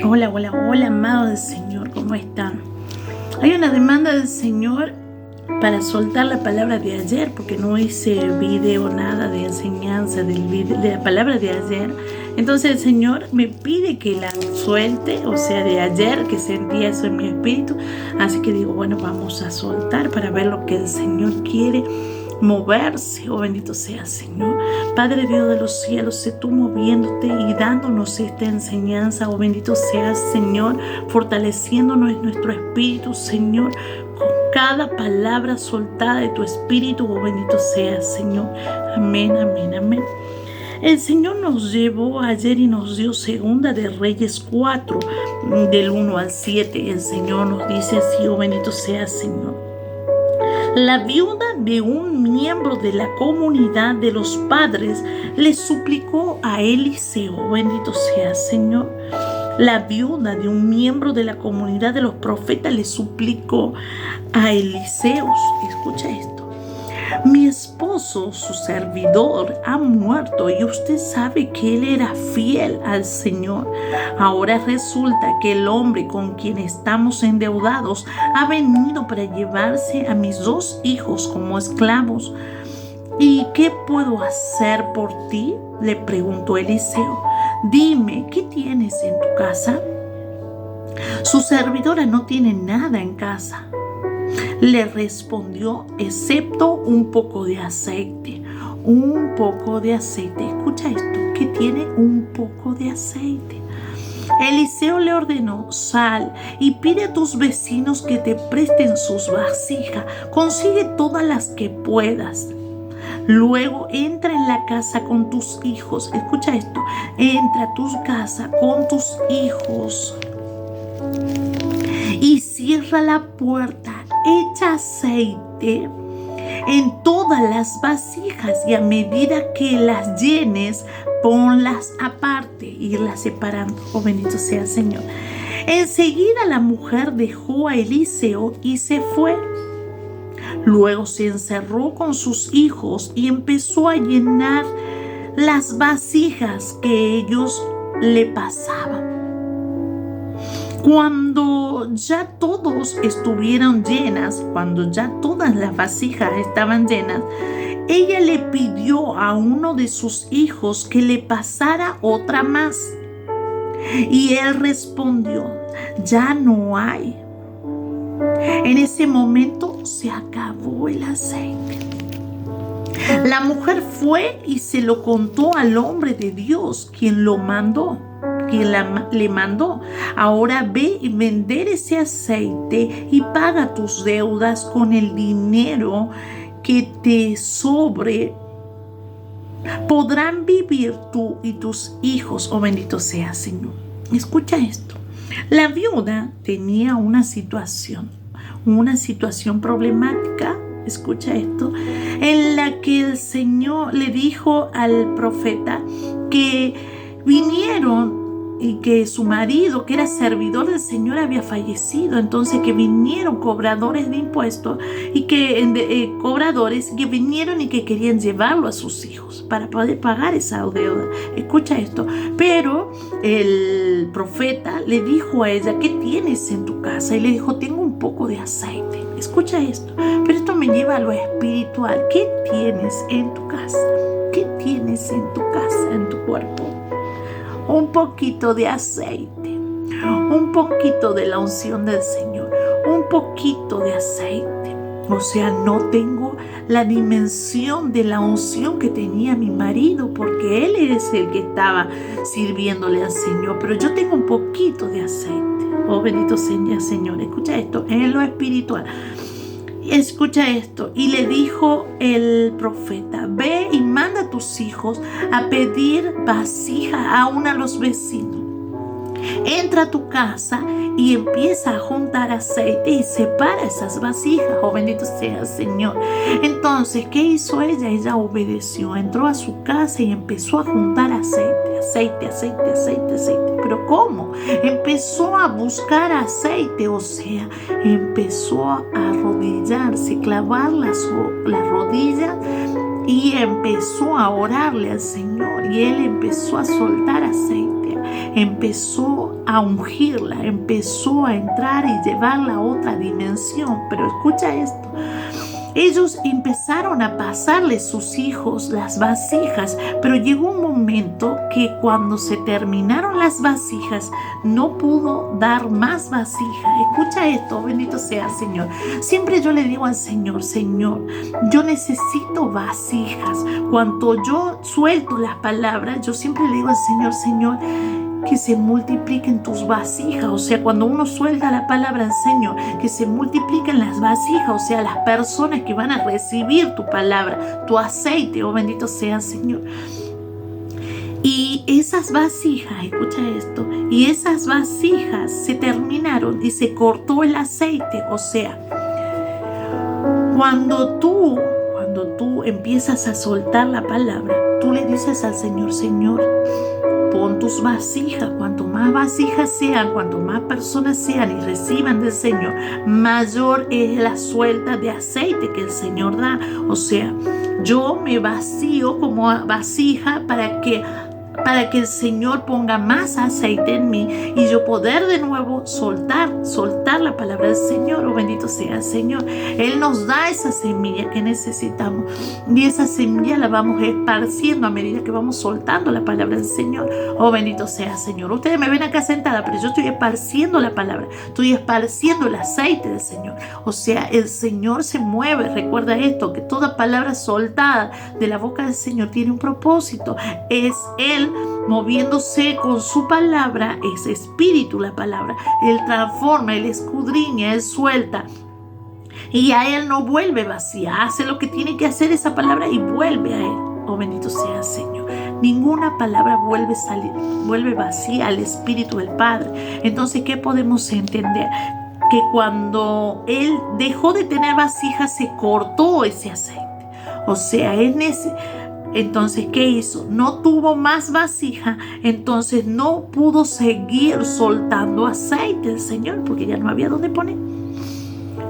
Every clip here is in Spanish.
Hola, hola, hola, amado del Señor, ¿cómo están? Hay una demanda del Señor para soltar la palabra de ayer, porque no hice video, nada de enseñanza de la palabra de ayer. Entonces el Señor me pide que la suelte, o sea, de ayer, que sentía eso en mi espíritu. Así que digo, bueno, vamos a soltar para ver lo que el Señor quiere moverse. Oh, bendito sea, Señor. Padre Dios de los cielos, sé tú moviéndote y dándonos esta enseñanza. Oh, bendito sea, Señor, fortaleciéndonos en nuestro espíritu, Señor, con cada palabra soltada de tu espíritu. Oh, bendito sea, Señor. Amén, amén, amén. El Señor nos llevó ayer y nos dio Segunda de Reyes 4, del 1 al 7. El Señor nos dice así: oh, bendito sea, Señor. La viuda de un miembro de la comunidad de los padres le suplicó a Eliseo, bendito sea, Señor. La viuda de un miembro de la comunidad de los profetas le suplicó a Eliseo. Escucha esto. Mi esposo, su servidor, ha muerto y usted sabe que él era fiel al Señor. Ahora resulta que el hombre con quien estamos endeudados ha venido para llevarse a mis 2 hijos como esclavos. ¿Y qué puedo hacer por ti?, le preguntó Eliseo. Dime, ¿qué tienes en tu casa? Su servidora no tiene nada en casa, le respondió, excepto un poco de aceite. Un poco de aceite. Escucha esto, que tiene un poco de aceite. Eliseo le ordenó: sal y pide a tus vecinos que te presten sus vasijas. Consigue todas las que puedas. Luego entra en la casa con tus hijos. Escucha esto. Entra a tu casa con tus hijos y cierra la puerta. Echa aceite en todas las vasijas y a medida que las llenes, ponlas aparte, irlas separando. Oh, bendito sea el Señor. Enseguida la mujer dejó a Eliseo y se fue. Luego se encerró con sus hijos y empezó a llenar las vasijas que ellos le pasaban. Cuando ya todos estuvieron llenas, cuando ya todas las vasijas estaban llenas, ella le pidió a uno de sus hijos que le pasara otra más. Y él respondió: ya no hay. En ese momento se acabó el aceite. La mujer fue y se lo contó al hombre de Dios, quien le mandó: ahora ve y vender ese aceite y paga tus deudas con el dinero que te sobre. Podrán vivir tú y tus hijos. Oh, bendito sea, Señor. Escucha esto. La viuda tenía una situación problemática. Escucha esto, en la que el Señor le dijo al profeta que vinieron y que su marido, que era servidor del Señor, había fallecido. Entonces que vinieron cobradores de impuestos y que cobradores que vinieron y que querían llevarlo a sus hijos para poder pagar esa deuda. Escucha esto. Pero el profeta le dijo a ella: ¿qué tienes en tu casa? Y le dijo: tengo un poco de aceite. Escucha esto. Pero esto me lleva a lo espiritual. ¿Qué tienes en tu casa? ¿Qué tienes en tu casa, en tu cuerpo? Un poquito de aceite, un poquito de la unción del Señor, un poquito de aceite. O sea, no tengo la dimensión de la unción que tenía mi marido, porque él es el que estaba sirviéndole al Señor, pero yo tengo un poquito de aceite. Oh, bendito sea, Señor. Escucha esto, en lo espiritual. Escucha esto. Y le dijo el profeta: ve y manda a tus hijos a pedir vasija aún a los vecinos. Entra a tu casa y empieza a juntar aceite y separa esas vasijas. Oh, bendito sea el Señor. Entonces, ¿qué hizo ella? Ella obedeció. Entró a su casa y empezó a juntar aceite. ¿Pero cómo? Empezó a buscar aceite, o sea, empezó a arrodillarse, clavar las rodillas y empezó a orarle al Señor. Y él empezó a soltar aceite, empezó a ungirla, empezó a entrar y llevarla a otra dimensión. Pero escucha esto. Ellos empezaron a pasarle sus hijos las vasijas, pero llegó un momento que cuando se terminaron las vasijas, no pudo dar más vasijas. Escucha esto, bendito sea el Señor. Siempre yo le digo al Señor, Señor, yo necesito vasijas. Cuando yo suelto las palabras, yo siempre le digo al Señor, Señor, que se multipliquen tus vasijas. O sea, cuando uno suelta la palabra al Señor, que se multipliquen las vasijas, o sea, las personas que van a recibir tu palabra, tu aceite, oh bendito sea el Señor. Y esas vasijas, escucha esto, y esas vasijas se terminaron y se cortó el aceite. O sea, cuando tú empiezas a soltar la palabra, tú le dices al Señor, Señor, pon tus vasijas. Cuanto más vasijas sean, cuanto más personas sean y reciban del Señor, mayor es la suelta de aceite que el Señor da. O sea, yo me vacío como vasija para que el Señor ponga más aceite en mí y yo poder de nuevo soltar la palabra del Señor. Oh bendito sea el Señor. Él nos da esa semilla que necesitamos y esa semilla la vamos esparciendo a medida que vamos soltando la palabra del Señor. Oh bendito sea el Señor. Ustedes me ven acá sentada, pero yo estoy esparciendo la palabra, estoy esparciendo el aceite del Señor. O sea, el Señor se mueve. Recuerda esto, que toda palabra soltada de la boca del Señor tiene un propósito. Es Él moviéndose con su palabra, es espíritu la palabra. Él transforma, Él escudriña, Él suelta. Y a Él no vuelve vacía. Hace lo que tiene que hacer esa palabra y vuelve a Él. Oh bendito sea el Señor. Ninguna palabra vuelve vacía al Espíritu del Padre. Entonces, ¿qué podemos entender? Que cuando Él dejó de tener vasijas, se cortó ese aceite. O sea, entonces, ¿qué hizo? No tuvo más vasija, entonces no pudo seguir soltando aceite del Señor, porque ya no había dónde poner.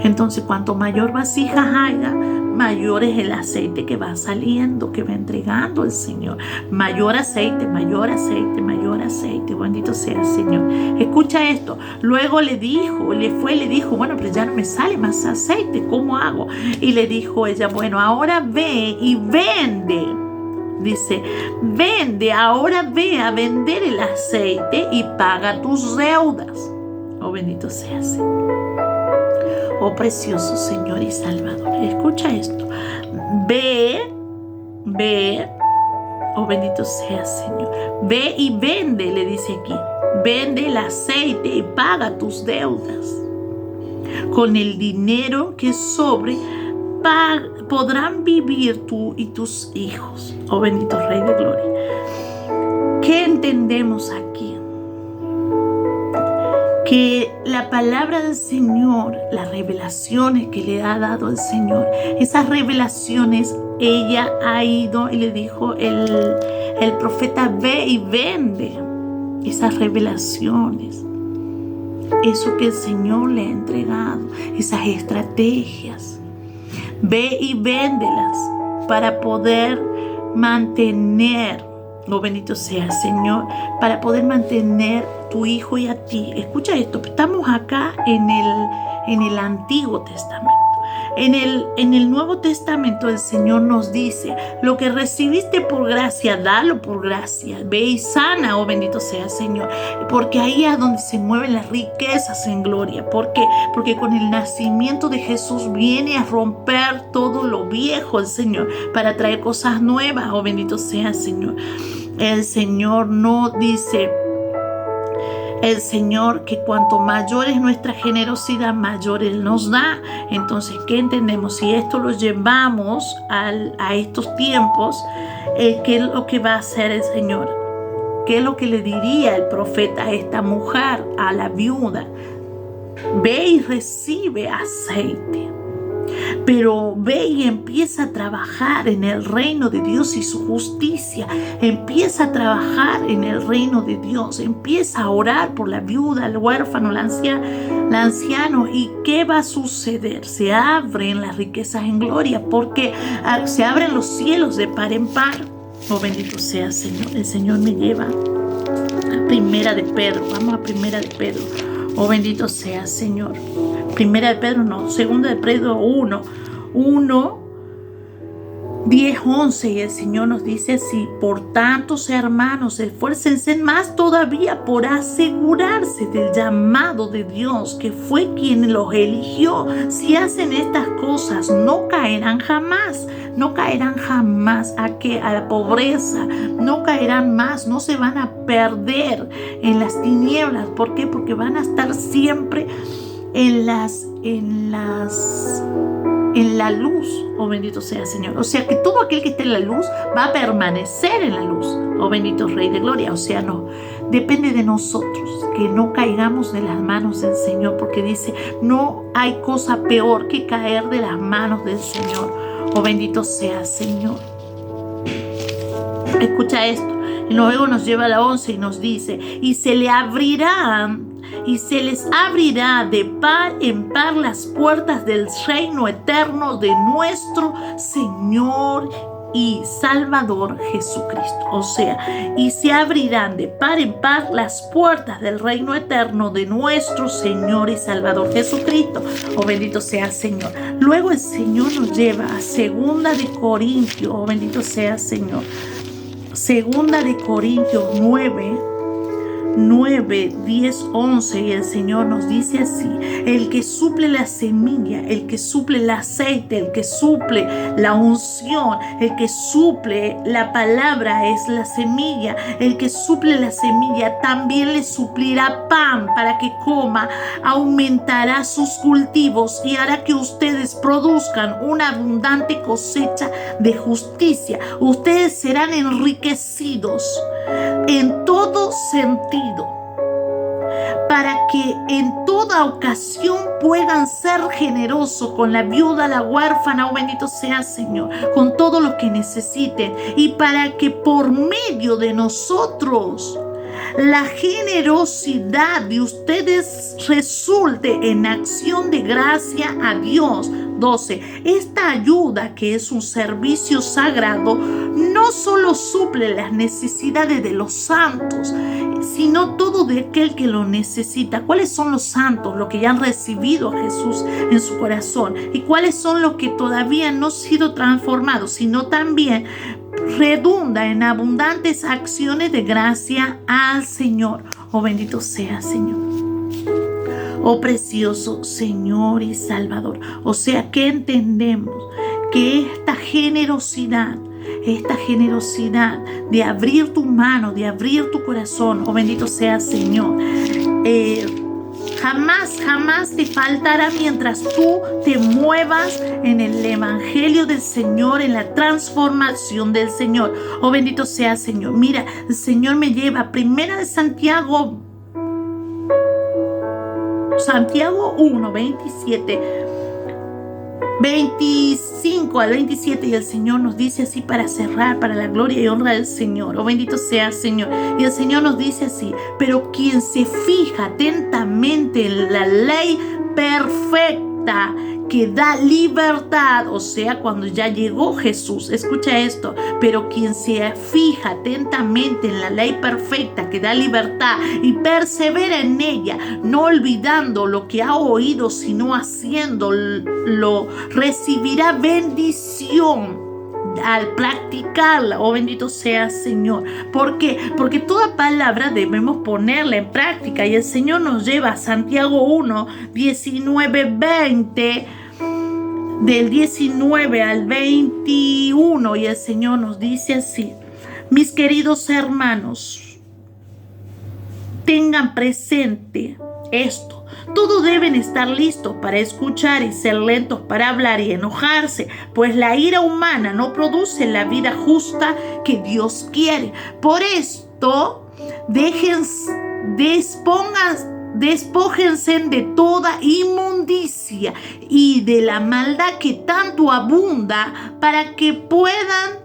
Entonces, cuanto mayor vasija haya, mayor es el aceite que va saliendo, que va entregando el Señor. Mayor aceite, mayor aceite, mayor aceite. Bendito sea el Señor. Escucha esto. Luego le dijo, bueno, pero ya no me sale más aceite, ¿cómo hago? Y le dijo ella, bueno, ahora ve y vende. Dice, ahora ve a vender el aceite y paga tus deudas. Oh bendito sea el Señor. Oh precioso Señor y Salvador. Escucha esto. Ve, oh bendito sea el Señor. Ve y vende, le dice aquí. Vende el aceite y paga tus deudas. Con el dinero que sobre, podrán vivir tú y tus hijos. Oh bendito Rey de Gloria. ¿Qué entendemos aquí? Que la palabra del Señor, las revelaciones que le ha dado el Señor, esas revelaciones, ella ha ido y le dijo el profeta, ve y vende esas revelaciones, eso que el Señor le ha entregado, esas estrategias. Ve y véndelas para poder mantener, oh bendito sea el Señor, para poder mantener tu hijo y a ti. Escucha esto, estamos acá en el Antiguo Testamento. En el Nuevo Testamento el Señor nos dice, lo que recibiste por gracia, dalo por gracia. Ve y sana, oh bendito sea el Señor. Porque ahí es donde se mueven las riquezas en gloria. ¿Por qué? Porque con el nacimiento de Jesús viene a romper todo lo viejo el Señor para traer cosas nuevas, oh bendito sea el Señor. El Señor no dice... El Señor, que cuanto mayor es nuestra generosidad, mayor Él nos da. Entonces, ¿qué entendemos? Si esto lo llevamos a estos tiempos, ¿qué es lo que va a hacer el Señor? ¿Qué es lo que le diría el profeta a esta mujer, a la viuda? Ve y recibe aceite. Pero ve y empieza a trabajar en el reino de Dios y su justicia. Empieza a trabajar en el reino de Dios. Empieza a orar por la viuda, el huérfano, el anciano. ¿Y qué va a suceder? Se abren las riquezas en gloria, porque se abren los cielos de par en par. Oh bendito sea el Señor. El Señor me lleva a Primera de Pedro, vamos a Primera de Pedro. Oh, bendito sea, Señor. Primera de Pedro, no, Segunda de Pedro 1, 10, 11, y el Señor nos dice así: por tanto, hermanos, esfuércense más todavía por asegurarse del llamado de Dios, que fue quien los eligió. Si hacen estas cosas, no caerán jamás a la pobreza, no caerán más, no se van a perder en las tinieblas. ¿Por qué? Porque van a estar siempre en la luz. Oh, bendito sea, Señor. O sea que todo aquel que esté en la luz va a permanecer en la luz. Oh, bendito Rey de Gloria. O sea, no, depende de nosotros que no caigamos de las manos del Señor, porque dice, no hay cosa peor que caer de las manos del Señor. Oh, bendito sea, Señor. Escucha esto. Y luego nos lleva a la 11 y nos dice: y se les abrirá de par en par las puertas del reino eterno de nuestro Señor y Salvador Jesucristo. O sea, y se abrirán de par en par las puertas del reino eterno de nuestro Señor y Salvador Jesucristo. Oh, bendito sea, Señor. Luego el Señor nos lleva a Segunda de Corintios. Oh, bendito sea, Señor. Segunda de Corintios 9, 10, 11, y el Señor nos dice así: el que suple la semilla, el que suple el aceite, el que suple la unción, el que suple la palabra es la semilla, el que suple la semilla también le suplirá pan para que coma, aumentará sus cultivos y hará que ustedes produzcan una abundante cosecha de justicia. Ustedes serán enriquecidos en todo sentido, para que en toda ocasión puedan ser generosos con la viuda, la huérfana, oh, bendito sea, Señor, con todo lo que necesiten, y para que por medio de nosotros la generosidad de ustedes resulte en acción de gracia a Dios. 12. Esta ayuda, que es un servicio sagrado, no solo suple las necesidades de los santos, sino todo de aquel que lo necesita. ¿Cuáles son los santos? Los que ya han recibido a Jesús en su corazón. ¿Y cuáles son los que todavía no han sido transformados? Sino también redunda en abundantes acciones de gracia al Señor. Oh, bendito sea, Señor. Oh, precioso Señor y Salvador. O sea que entendemos que esta generosidad de abrir tu mano, de abrir tu corazón, oh, bendito sea, Señor, jamás te faltará mientras tú te muevas en el evangelio del Señor, en la transformación del Señor. Oh, bendito sea, Señor. Mira, el Señor me lleva a Primera de Santiago 1, 25 al 27, y el Señor nos dice así para cerrar, para la gloria y honra del Señor. Oh, bendito sea, Señor. Y el Señor nos dice así: pero quien se fija atentamente en la ley perfecta que da libertad, o sea, cuando ya llegó Jesús, escucha esto: pero quien se fija atentamente en la ley perfecta que da libertad y persevera en ella, no olvidando lo que ha oído, sino haciéndolo, recibirá bendición al practicarla. Oh, bendito sea, Señor. ¿Por qué? Porque toda palabra debemos ponerla en práctica, y el Señor nos lleva a Santiago 1, 19, 20, del 19 al 21, y el Señor nos dice así: mis queridos hermanos, tengan presente esto: todos deben estar listos para escuchar y ser lentos para hablar y enojarse, pues la ira humana no produce la vida justa que Dios quiere. Por esto, despójense de toda inmundicia y de la maldad que tanto abunda, para que puedan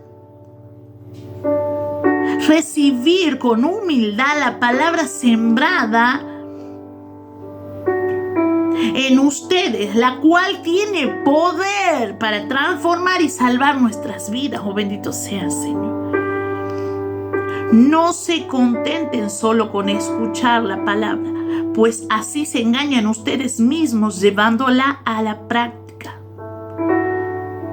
recibir con humildad la palabra sembrada en ustedes, la cual tiene poder para transformar y salvar nuestras vidas. Oh, bendito sea, Señor. No se contenten solo con escuchar la palabra, pues así se engañan ustedes mismos llevándola a la práctica.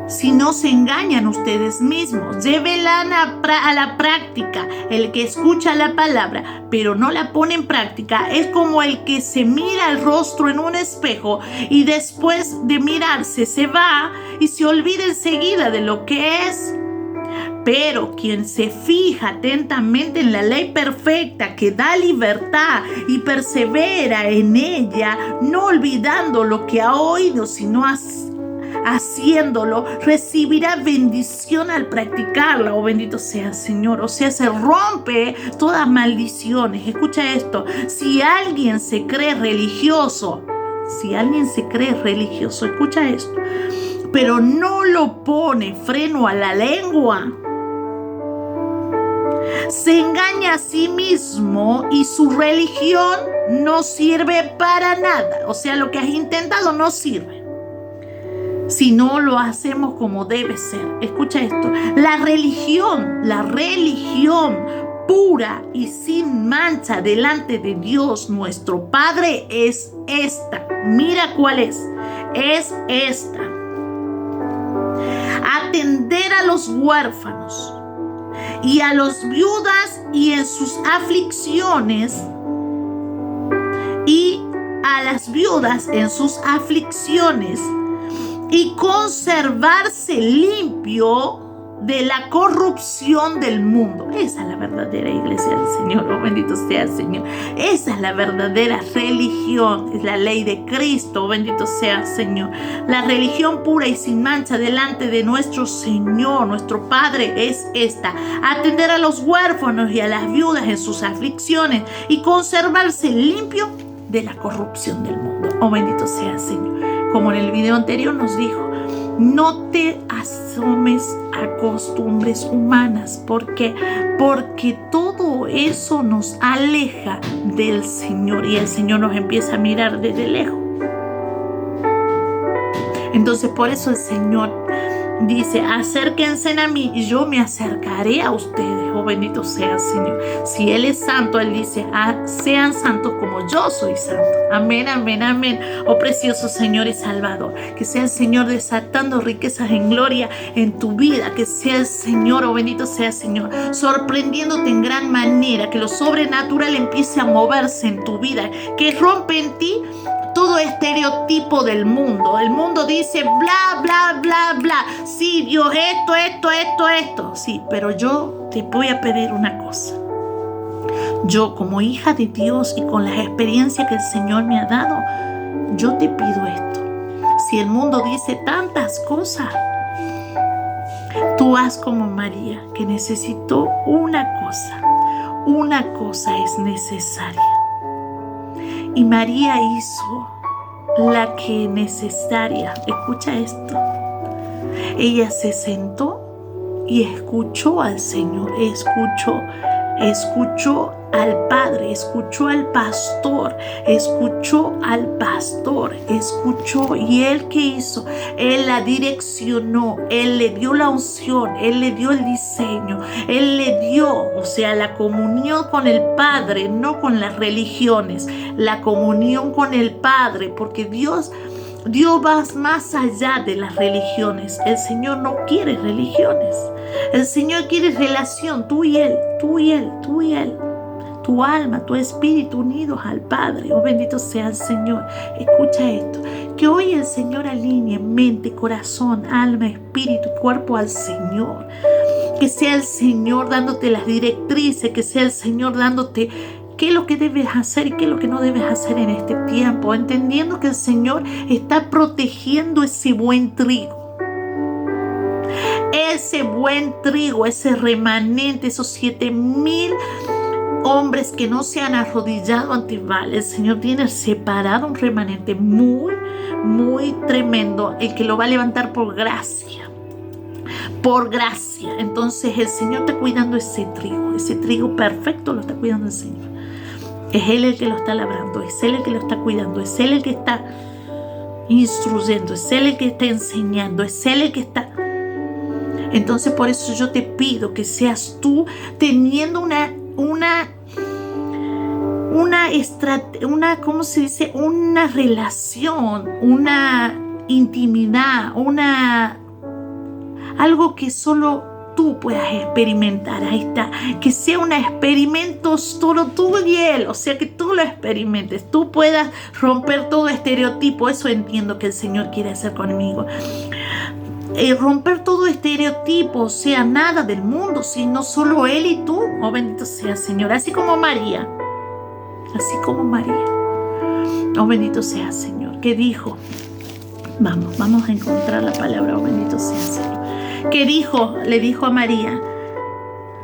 Si no se engañan ustedes mismos, llévenla a la práctica. El que escucha la palabra pero no la pone en práctica es como el que se mira el rostro en un espejo y después de mirarse se va y se olvida enseguida de lo que es. Pero quien se fija atentamente en la ley perfecta que da libertad y persevera en ella, no olvidando lo que ha oído, sino haciéndolo, recibirá bendición al practicarla. Oh, bendito sea el Señor. O sea, se rompe todas maldiciones. Escucha esto. Si alguien se cree religioso, escucha esto, pero no lo pone freno a la lengua, se engaña a sí mismo y su religión no sirve para nada. O sea, lo que has intentado no sirve si no lo hacemos como debe ser. Escucha esto. La religión pura y sin mancha delante de Dios nuestro Padre es esta. Mira cuál es. Es esta: atender a los huérfanos y a las viudas y en sus aflicciones, y conservarse limpio de la corrupción del mundo. Esa es la verdadera iglesia del Señor. Oh, bendito sea el Señor. Esa es la verdadera religión. Es la ley de Cristo. Oh, bendito sea el Señor. La religión pura y sin mancha delante de nuestro Señor, nuestro Padre, es esta: atender a los huérfanos y a las viudas en sus aflicciones y conservarse limpio de la corrupción del mundo. Oh, bendito sea el Señor. Como en el video anterior nos dijo, no te asomes a costumbres humanas. ¿Por qué? Porque todo eso nos aleja del Señor y el Señor nos empieza a mirar desde lejos. Entonces, por eso el Señor dice: acérquense a mí y yo me acercaré a ustedes. Oh, bendito sea el Señor. Si Él es santo, Él dice: sean santos como yo soy santo. Amén, amén, amén. Oh, precioso Señor y Salvador. Que sea el Señor desatando riquezas en gloria en tu vida. Que sea el Señor, oh, bendito sea el Señor, sorprendiéndote en gran manera. Que lo sobrenatural empiece a moverse en tu vida. Que rompe en ti todo estereotipo del mundo. El mundo dice bla, bla, bla, bla. Sí, Dios, esto. Sí, pero yo te voy a pedir una cosa. Yo, como hija de Dios y con las experiencias que el Señor me ha dado, yo te pido esto. Si el mundo dice tantas cosas, tú haz como María, que necesitó una cosa. Una cosa es necesaria. Y María hizo la que es necesaria. Escucha esto. Ella se sentó y escuchó al Señor. Escuchó al Padre, escuchó al pastor, y Él, ¿qué hizo? Él la direccionó, Él le dio la unción, Él le dio el diseño, Él le dio, o sea, la comunión con el Padre, no con las religiones, la comunión con el Padre, porque Dios va más allá de las religiones. El Señor no quiere religiones. El Señor quiere relación, tú y Él. Tu alma, tu espíritu unidos al Padre. Oh, bendito sea el Señor. Escucha esto. Que hoy el Señor alinee mente, corazón, alma, espíritu y cuerpo al Señor. Que sea el Señor dándote las directrices. Que sea el Señor dándote qué es lo que debes hacer y qué es lo que no debes hacer en este tiempo. Entendiendo que el Señor está protegiendo ese buen trigo. Ese buen trigo, ese remanente, esos 7,000 hombres que no se han arrodillado ante Baal. El Señor tiene separado un remanente muy, muy tremendo, el que lo va a levantar por gracia. Por gracia. Entonces el Señor está cuidando ese trigo perfecto lo está cuidando el Señor. Es Él el que lo está labrando, es Él el que lo está cuidando, es Él el que está instruyendo, es Él el que está enseñando, es Él el que está Entonces por eso yo te pido que seas tú teniendo ¿cómo se dice? Una relación, una intimidad, algo que solo tú puedas experimentar. Ahí está, que sea un experimento solo tú y él, o sea, que tú lo experimentes, tú puedas romper todo estereotipo. Eso entiendo que el Señor quiere hacer conmigo. Romper todo estereotipo, o sea, nada del mundo, sino solo él y tú. Oh, bendito sea Señor, así como María. Oh, bendito sea Señor, que dijo, vamos a encontrar la palabra, oh, bendito sea Señor, que le dijo a María: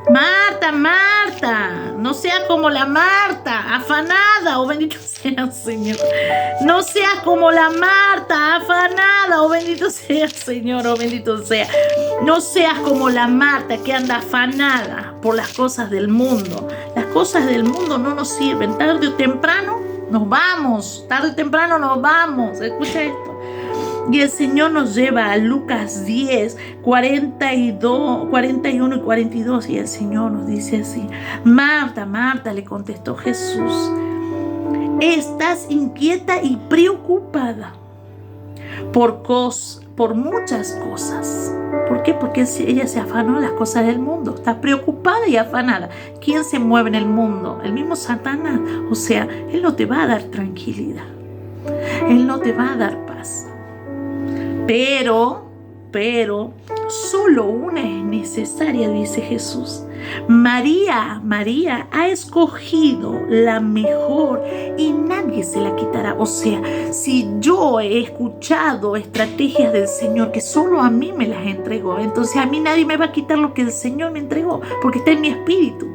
Marta, Marta, no seas como la Marta, afanada, oh, bendito sea Señor. No seas como la Marta, afanada, oh, bendito sea Señor, oh, bendito sea. No seas como la Marta que anda afanada por las cosas del mundo. Las cosas del mundo no nos sirven. Tarde o temprano nos vamos. Escucha esto. Y el Señor nos lleva a Lucas 10, 41 y 42. Y el Señor nos dice así: Marta, Marta, le contestó Jesús, estás inquieta y preocupada por muchas cosas. ¿Por qué? Porque ella se afanó en las cosas del mundo. Está preocupada y afanada. ¿Quién se mueve en el mundo? El mismo Satanás. O sea, él no te va a dar tranquilidad. Él no te va a dar paz. Pero solo una es necesaria, dice Jesús. María ha escogido la mejor y nadie se la quitará. O sea, si yo he escuchado estrategias del Señor que solo a mí me las entregó, entonces a mí nadie me va a quitar lo que el Señor me entregó, porque está en mi espíritu.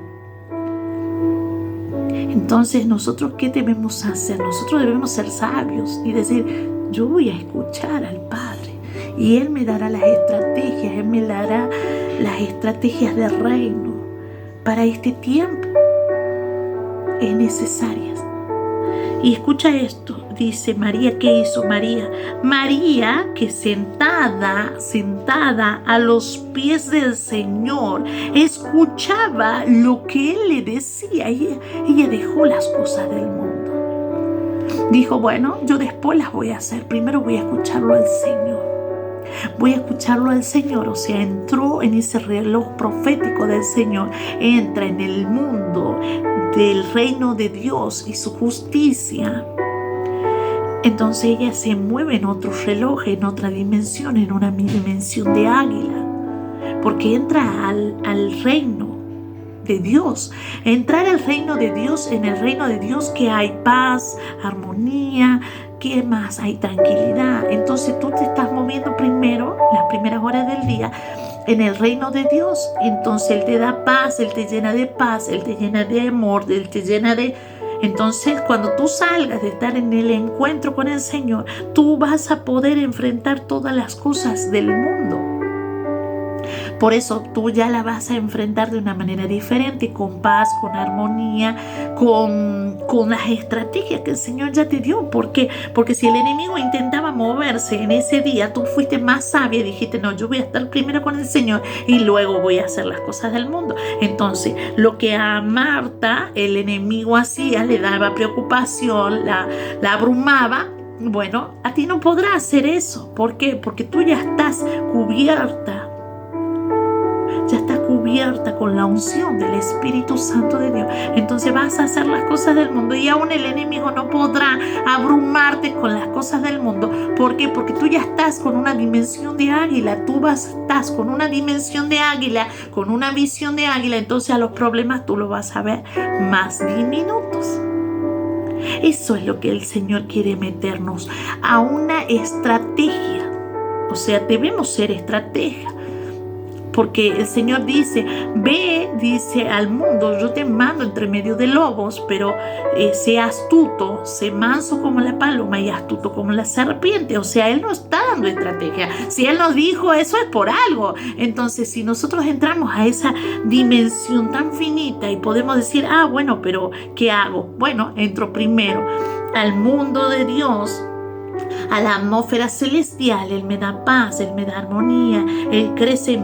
Entonces, ¿nosotros qué debemos hacer? Nosotros debemos ser sabios y decir: yo voy a escuchar al Padre y Él me dará las estrategias, Él me dará las estrategias del reino para este tiempo. Es necesarias. Y escucha esto, dice María, ¿qué hizo María? María, que sentada a los pies del Señor, escuchaba lo que Él le decía. Ella dejó las cosas del mundo. Dijo: bueno, yo después las voy a hacer. Primero voy a escucharlo al Señor. O sea, entró en ese reloj profético del Señor. Entra en el mundo del reino de Dios y su justicia. Entonces ella se mueve en otro reloj, en otra dimensión, en una dimensión de águila. Porque entra al reino de Dios. Entrar al reino de Dios, en el reino de Dios que hay paz, armonía, ¿qué más? Hay tranquilidad. Entonces tú te estás moviendo primero, las primeras horas del día, en el reino de Dios. Entonces Él te da paz, Él te llena de paz, Él te llena de amor, Él te llena de... Entonces, cuando tú salgas de estar en el encuentro con el Señor, tú vas a poder enfrentar todas las cosas del mundo. Por eso tú ya la vas a enfrentar de una manera diferente, con paz, con armonía, con las estrategias que el Señor ya te dio. ¿Por qué? Porque si el enemigo intentaba moverse en ese día, tú fuiste más sabia y dijiste: no, yo voy a estar primero con el Señor y luego voy a hacer las cosas del mundo. Entonces, lo que a Marta el enemigo hacía, le daba preocupación, la abrumaba. Bueno, a ti no podrá hacer eso. ¿Por qué? Porque tú ya estás cubierta. Ya está cubierta con la unción del Espíritu Santo de Dios. Entonces vas a hacer las cosas del mundo y aún el enemigo no podrá abrumarte con las cosas del mundo. ¿Por qué? Porque tú ya estás con una dimensión de águila. Estás con una dimensión de águila, con una visión de águila. Entonces a los problemas tú los vas a ver más diminutos. Eso es lo que el Señor quiere meternos, a una estrategia. O sea, debemos ser estrategas. Porque el Señor dice: ve, dice al mundo, yo te mando entre medio de lobos, pero sé astuto, sé manso como la paloma y astuto como la serpiente. O sea, Él nos está dando estrategia. Si Él nos dijo eso, es por algo. Entonces, si nosotros entramos a esa dimensión tan finita y podemos decir: bueno, pero ¿qué hago? Bueno, entro primero al mundo de Dios, a la atmósfera celestial. Él me da paz, Él me da armonía, Él crece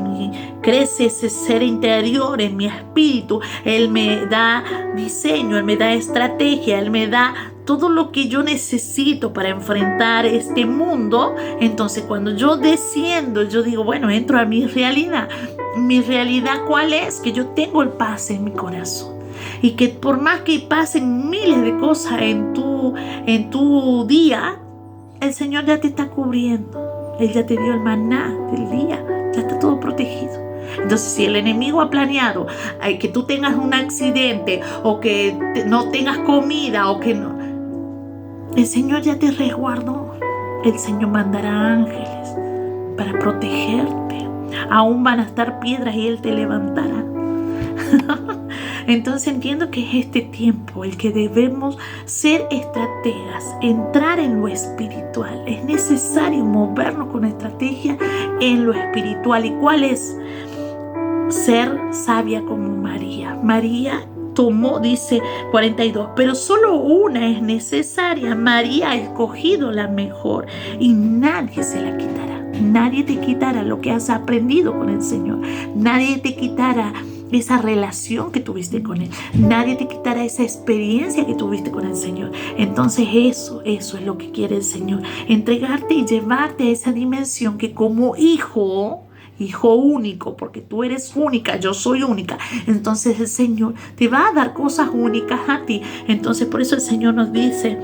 ese ser interior en mi espíritu. Él me da diseño, Él me da estrategia, Él me da todo lo que yo necesito para enfrentar este mundo. Entonces cuando yo desciendo, yo digo, bueno, entro a mi realidad. Mi realidad, ¿cuál es? Que yo tengo el paz en mi corazón. Y que por más que pasen miles de cosas en tu día, el Señor ya te está cubriendo. Él ya te dio el maná del día. Ya está todo protegido. Entonces, si el enemigo ha planeado que tú tengas un accidente o que no tengas comida o que no, el Señor ya te resguardó. El Señor mandará ángeles para protegerte. Aún van a estar piedras y Él te levantará. Entonces entiendo que es este tiempo el que debemos ser estrategas, entrar en lo espiritual. Es necesario movernos con estrategia en lo espiritual. ¿Y cuál es? Ser sabia como María. María tomó, dice 42, pero solo una es necesaria. María ha escogido la mejor y nadie se la quitará. Nadie te quitará lo que has aprendido con el Señor. Nadie te quitará esa relación que tuviste con Él. Nadie te quitará esa experiencia que tuviste con el Señor. Entonces eso es lo que quiere el Señor. Entregarte y llevarte a esa dimensión que como hijo único, porque tú eres única, yo soy única. Entonces el Señor te va a dar cosas únicas a ti. Entonces por eso el Señor nos dice,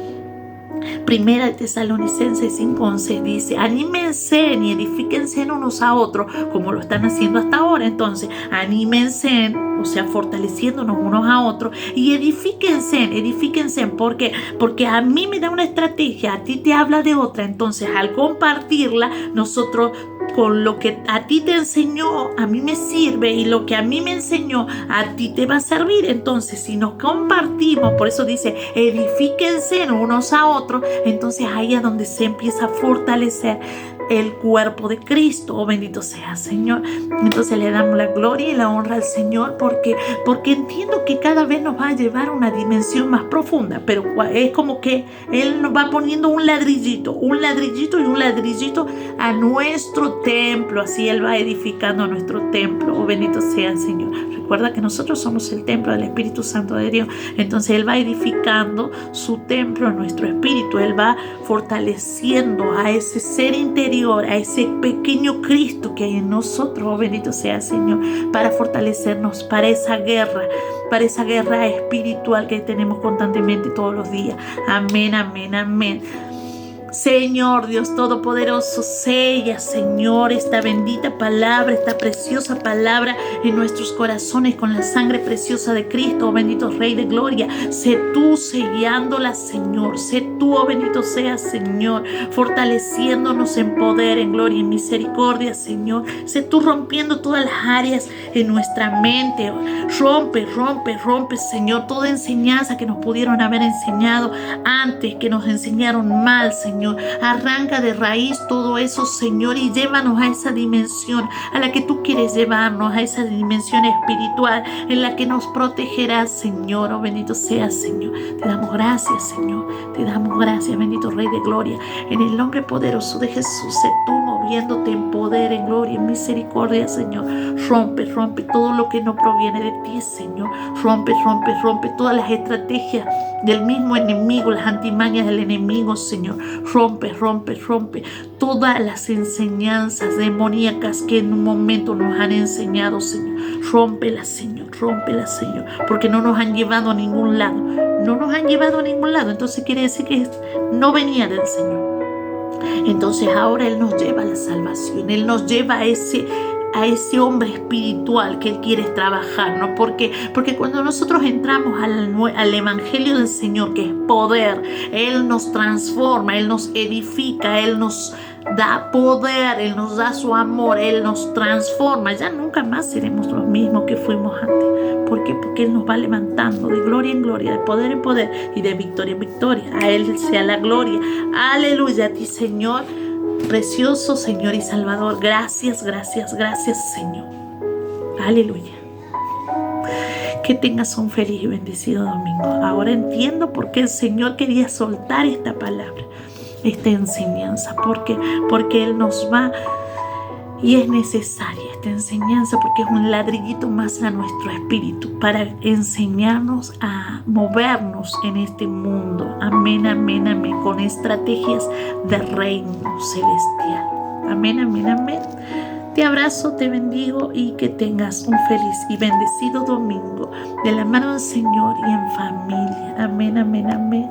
Primera de Tesalonicenses 5:11 dice, anímense y edifíquense unos a otros como lo están haciendo hasta ahora. Entonces, anímense, o sea, fortaleciéndonos unos a otros y edifíquense. ¿Por qué? Porque a mí me da una estrategia, a ti te habla de otra. Entonces, al compartirla, nosotros con lo que a ti te enseñó, a mí me sirve, y lo que a mí me enseñó, a ti te va a servir. Entonces, si nos compartimos, por eso dice, edifíquense unos a otros, entonces ahí es donde se empieza a fortalecer el cuerpo de Cristo. Oh, bendito sea Señor. Entonces le damos la gloria y la honra al Señor porque entiendo que cada vez nos va a llevar a una dimensión más profunda, pero es como que Él nos va poniendo un ladrillito a nuestro templo. Así Él va edificando nuestro templo. Oh, bendito sea el Señor. Recuerda que nosotros somos el templo del Espíritu Santo de Dios. Entonces Él va edificando su templo en nuestro espíritu. Él va fortaleciendo a ese ser interior, a ese pequeño Cristo que hay en nosotros. Oh, bendito sea el Señor, para fortalecernos para esa guerra espiritual que tenemos constantemente todos los días. Amén, amén, amén. Señor Dios Todopoderoso, sella, Señor, esta bendita palabra, esta preciosa palabra en nuestros corazones con la sangre preciosa de Cristo. Oh, bendito Rey de Gloria, sé tú sellándola, Señor. Sé tú, oh bendito sea, Señor, fortaleciéndonos en poder, en gloria y en misericordia, Señor. Sé tú rompiendo todas las áreas en nuestra mente. Rompe, Señor, toda enseñanza que nos pudieron haber enseñado antes, que nos enseñaron mal, Señor. Arranca de raíz todo eso, Señor, y llévanos a esa dimensión a la que tú quieres llevarnos, a esa dimensión espiritual en la que nos protegerás, Señor. Oh, bendito sea, Señor. Te damos gracias, Señor. Te damos gracias, bendito Rey de Gloria. En el nombre poderoso de Jesús, sé tú moviéndote en poder, en gloria, en misericordia, Señor. Rompe todo lo que no proviene de ti, Señor. Rompe todas las estrategias del mismo enemigo, las antimañas del enemigo, Señor. Rompe todas las enseñanzas demoníacas que en un momento nos han enseñado, Señor. Rómpelas, Señor, porque no nos han llevado a ningún lado. Entonces quiere decir que no venía del Señor. Entonces ahora Él nos lleva a la salvación. Él nos lleva a ese hombre espiritual que Él quiere trabajar, ¿no? Porque cuando nosotros entramos al Evangelio del Señor, que es poder, Él nos transforma, Él nos edifica, Él nos da poder, Él nos da su amor, Él nos transforma. Ya nunca más seremos los mismos que fuimos antes. ¿Por qué? Porque Él nos va levantando de gloria en gloria, de poder en poder y de victoria en victoria. A Él sea la gloria. Aleluya, a ti, Señor. Precioso Señor y Salvador, gracias, Señor. Aleluya. Que tengas un feliz y bendecido domingo. Ahora entiendo por qué el Señor quería soltar esta palabra. esta enseñanza, porque Él nos va, y es necesaria esta enseñanza porque es un ladrillito más a nuestro espíritu para enseñarnos a movernos en este mundo. Amén, amén, amén, con estrategias de reino celestial. Amén, amén, amén. Te abrazo, te bendigo y que tengas un feliz y bendecido domingo de la mano del Señor y en familia. Amén, amén, amén.